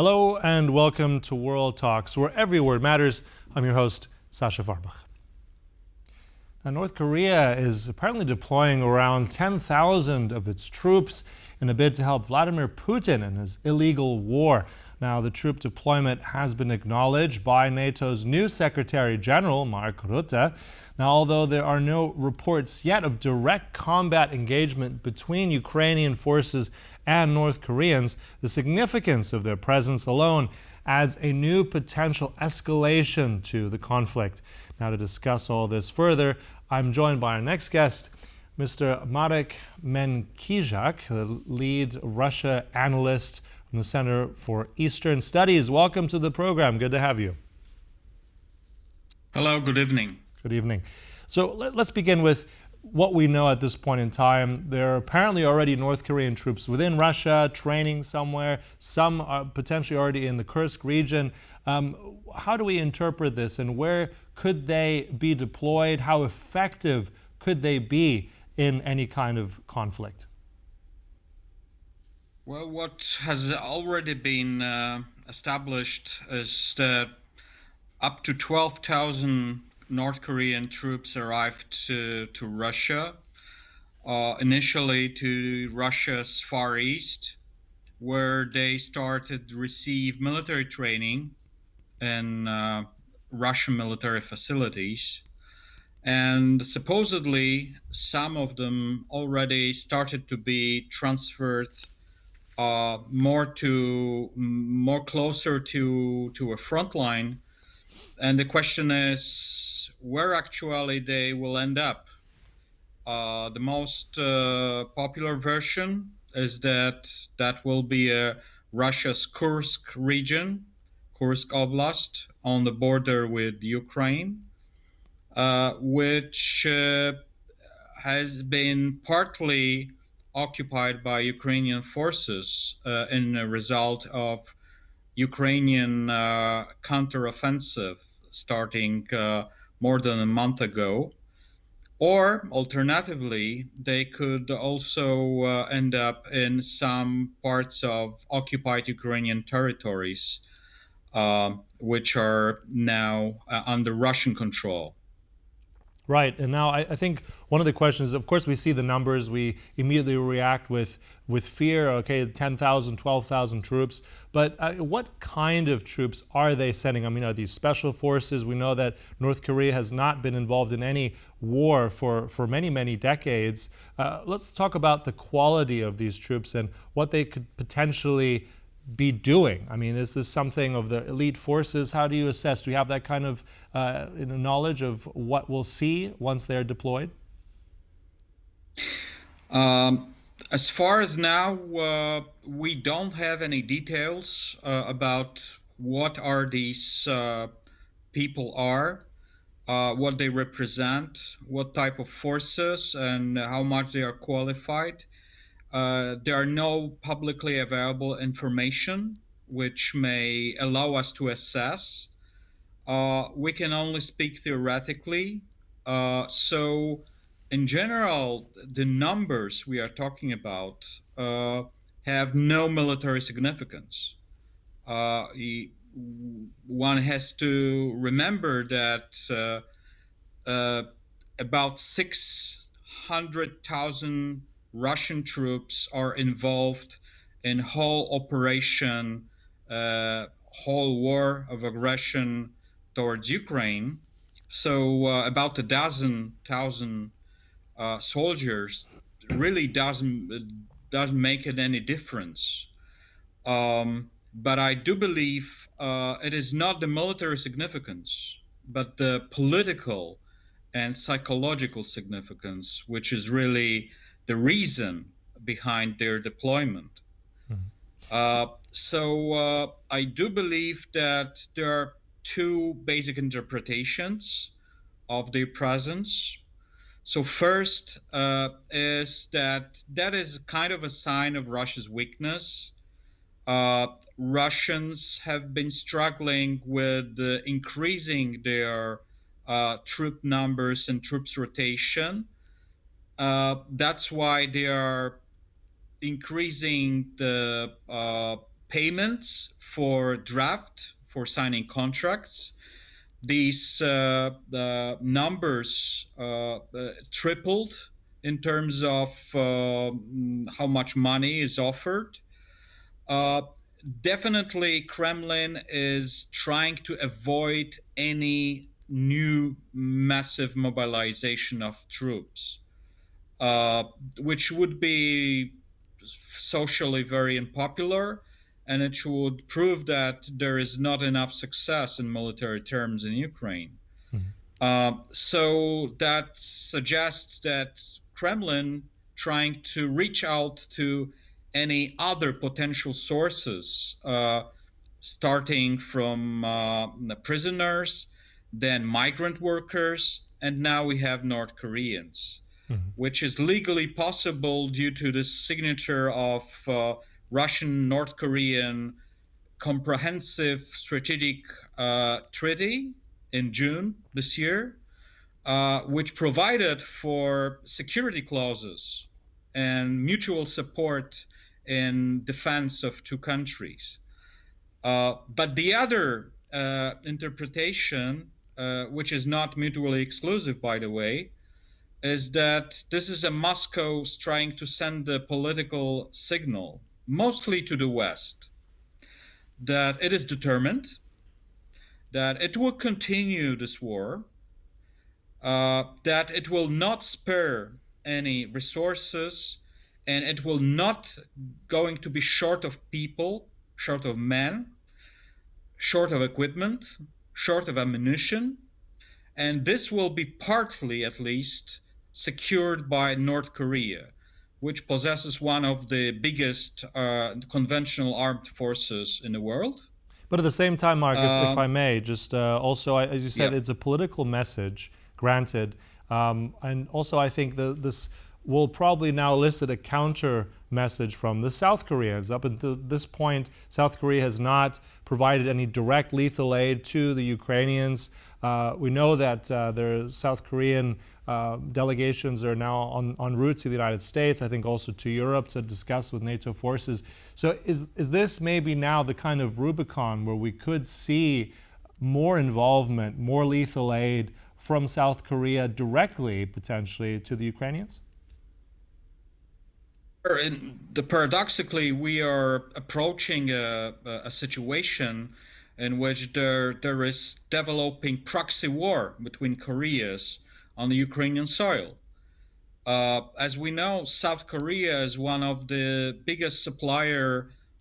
Hello and welcome to World Talks, where every word matters. I'm your host, Sasha Farbach. Now, North Korea is apparently deploying around 10,000 of its troops in a bid to help Vladimir Putin in his illegal war. Now, the troop deployment has been acknowledged by NATO's new Secretary General Mark Rutte. Now, although there are no reports yet of direct combat engagement between Ukrainian forces and North Koreans, the significance of their presence alone adds a new potential escalation to the conflict. Now, to discuss all this further, I'm joined by our next guest, Mr. Marek Menkiszak, the lead Russia analyst from the Center for Eastern Studies. Welcome to the program. Good to have you. Hello, good evening. Good evening. So let's begin with what we know at this point in time. There are apparently already North Korean troops within Russia training somewhere. Some are potentially already in the Kursk region. How do we interpret this, and where could they be deployed? How effective could they be in any kind of conflict? Well, what has already been established is that up to 12,000 North Korean troops arrived to Russia, initially to Russia's Far East, where they started to receive military training in Russian military facilities. And supposedly, some of them already started to be transferred more closer to a front line. And the question is where actually they will end up. The most popular version is that will be Russia's Kursk region, Kursk Oblast, on the border with Ukraine, which has been partly occupied by Ukrainian forces in a result of Ukrainian counteroffensive starting more than a month ago. Or alternatively, they could also end up in some parts of occupied Ukrainian territories, which are now under Russian control. Right, and now I think one of the questions, of course, we see the numbers, we immediately react with fear, okay, 10,000, 12,000 troops, but what kind of troops are they sending? I mean, are these special forces? We know that North Korea has not been involved in any war for many, many decades. Let's talk about the quality of these troops and what they could potentially be doing. I mean, is this something of the elite forces? How do you assess? Do you have that kind of knowledge of what we'll see once they're deployed? As far as now, we don't have any details about what are these people are, what they represent, what type of forces, and how much they are qualified. There are no publicly available information which may allow us to assess. We can only speak theoretically. So, in general, the numbers we are talking about have no military significance. One has to remember that about 600,000 Russian troops are involved in whole operation, whole war of aggression towards Ukraine. So about a dozen thousand soldiers really doesn't make it any difference. But I do believe it is not the military significance, but the political and psychological significance, which is really the reason behind their deployment. So I do believe that there are two basic interpretations of their presence. So first is that is kind of a sign of Russia's weakness. Russians have been struggling with increasing their troop numbers and troops rotation. That's why they are increasing the payments for draft for signing contracts. These numbers tripled in terms of how much money is offered. Uh, Definitely, Kremlin is trying to avoid any new massive mobilization of troops, uh, which would be socially very unpopular, and it would prove that there is not enough success in military terms in Ukraine. So that suggests that Kremlin trying to reach out to any other potential sources, starting from the prisoners, then migrant workers, and now we have North Koreans, which is legally possible due to the signature of Russian North Korean comprehensive strategic treaty in June this year, which provided for security clauses and mutual support in defense of two countries. But the other interpretation, which is not mutually exclusive, by the way, is that this is a Moscow trying to send a political signal, mostly to the West, that it is determined, that it will continue this war, that it will not spare any resources, and it will not going to be short of people, short of men, short of equipment, short of ammunition, and this will be partly, at least, secured by North Korea, which possesses one of the biggest conventional armed forces in the world. But at the same time, Mark, if I Um, may, just also, as you said, yeah. it's a political message, granted. And also, I think this will probably now elicit a counter message from the South Koreans. Up until this point, South Korea has not provided any direct lethal aid to the Ukrainians. We know that their South Korean delegations are now en route to the United States, I think also to Europe to discuss with NATO forces. So is this maybe now the kind of Rubicon where we could see more involvement, more lethal aid from South Korea directly, potentially, to the Ukrainians? Paradoxically, we are approaching a situation in which there is developing proxy war between Koreas on the Ukrainian soil. As we know, South Korea is one of the biggest supplier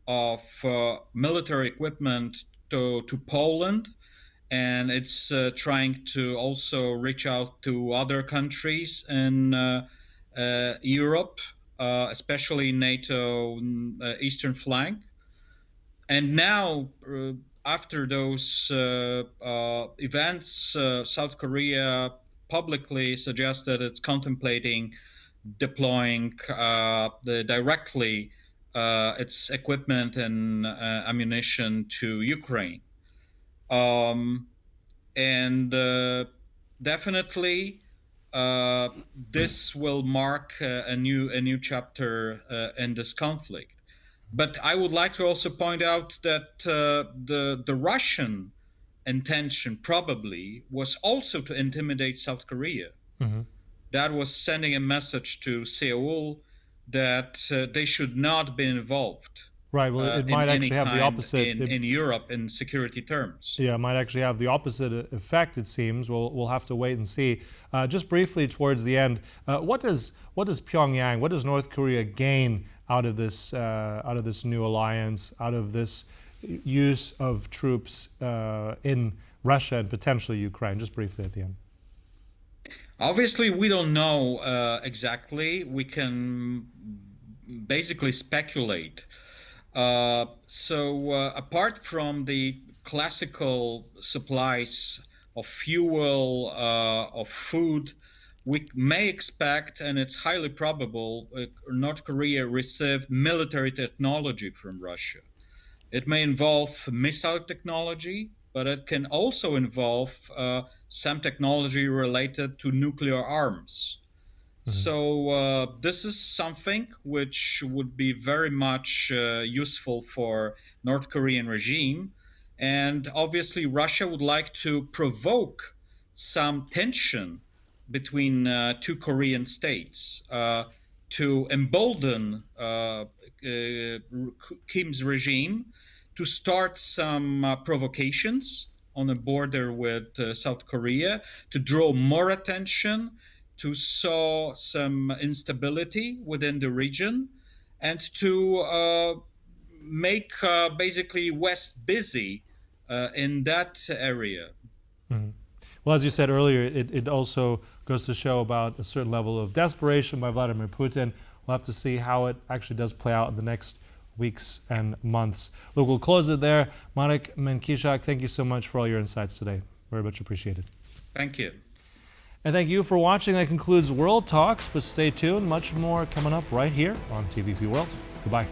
of military equipment to Poland, and it's trying to also reach out to other countries in Europe, especially NATO eastern flank. And now, after those events, South Korea publicly suggested it's contemplating deploying directly its equipment and ammunition to Ukraine. Um, and definitely this will mark a new chapter in this conflict. But I would like to also point out that the Russian intention probably was also to intimidate South Korea. That was sending a message to Seoul that they should not be involved Right. Well, it in might any actually have the kind opposite. in Europe in security terms. Yeah, it might actually have the opposite effect. It seems. We'll have to wait and see. Just briefly towards the end, what does Pyongyang, what does North Korea gain out of this new alliance, out of this use of troops in Russia and potentially Ukraine? Just briefly at the end. Obviously, we don't know exactly. We can basically speculate. Apart from the classical supplies of fuel, of food, we may expect, and it's highly probable, North Korea received military technology from Russia. It may involve missile technology, but it can also involve some technology related to nuclear arms. So this is something which would be very much useful for North Korean regime. And obviously, Russia would like to provoke some tension between two Korean states to embolden Kim's regime to start some provocations on the border with South Korea, to draw more attention, to sow some instability within the region, and to make basically West busy in that area. Well, as you said earlier, it also goes to show about a certain level of desperation by Vladimir Putin. We'll have to see how it actually does play out in the next weeks and months. Look, we'll close it there. Marek Menkiszak, thank you so much for all your insights today. Very much appreciated. Thank you. And thank you for watching. That concludes World Talks, but stay tuned. Much more coming up right here on TVP World. Goodbye.